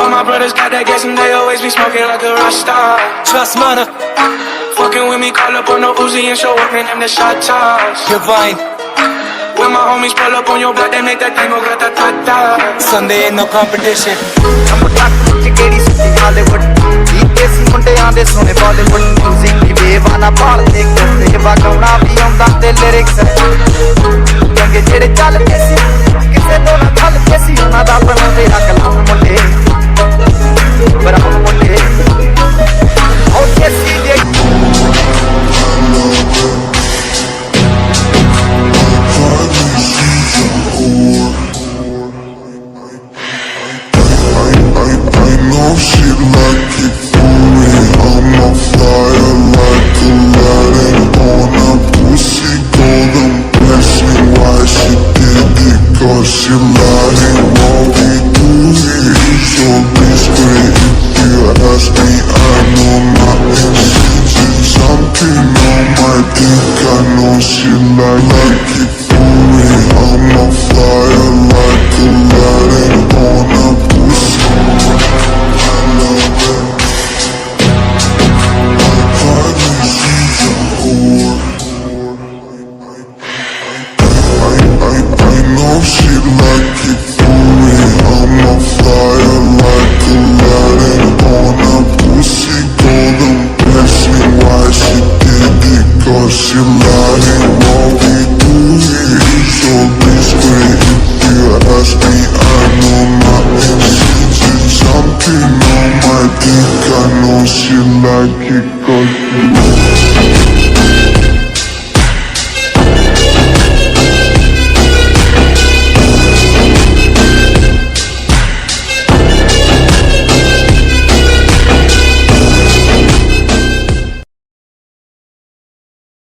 All my brothers got that gas and they always be smoking like a Rasta. Trust murder, Fucking with me, call up on the Uzi and show up in them the shot toss. divine. When my homies pull up on your block, they make that thing go grata-ta-ta. Sunday ain't no competition. ਕਿਹੜੀ ਸਿੱਧੀ Hollywood ਜੀਤੇ ਸੀ ਮੁੰਡਿਆਂ ਦੇ ਸੋਹਣੇ Bollywood music ਦੀ ਬੇਵਾਨਾ ਭਾਲ ਦੇ ਕਰਦੇ ਵਗਾਉਣਾ ਵੀ ਆਉਂਦਾ ਤੇ ਲਿਰਿਕਸ ਚੰਗੇ ਜਿਹੜੇ ਚੱਲਦੇ ਸੀ ਕਿਸੇ ਤੋਂ ਨਾ ਚੱਲਦੇ ਸੀ ਉਹਨਾਂ ਦਾ ਬਣਾਉਂਦੇ ਕਲਾਮ ਮੁੰਡੇ ਬਰਾਉਨ ਮੁੰਡੇ ਉਹ ਜੈਸੀ ਦੇ She like it for me, I'm on fire like Aladdin on a pussy golden blessing. Why she did it? Cause she lying. What we do here is so discreet. If you ask me, I know my intentions. Something on my dick, I know she like it for me, I'm on fire like Aladdin on a pussy. She like it for me, I'm on fire like Aladdin on a pussy golden blessing. Why she did it? Cause she lying. What we do here is so discreet. If you ask me, I know my intentions. Something on my dick, I know she like it cause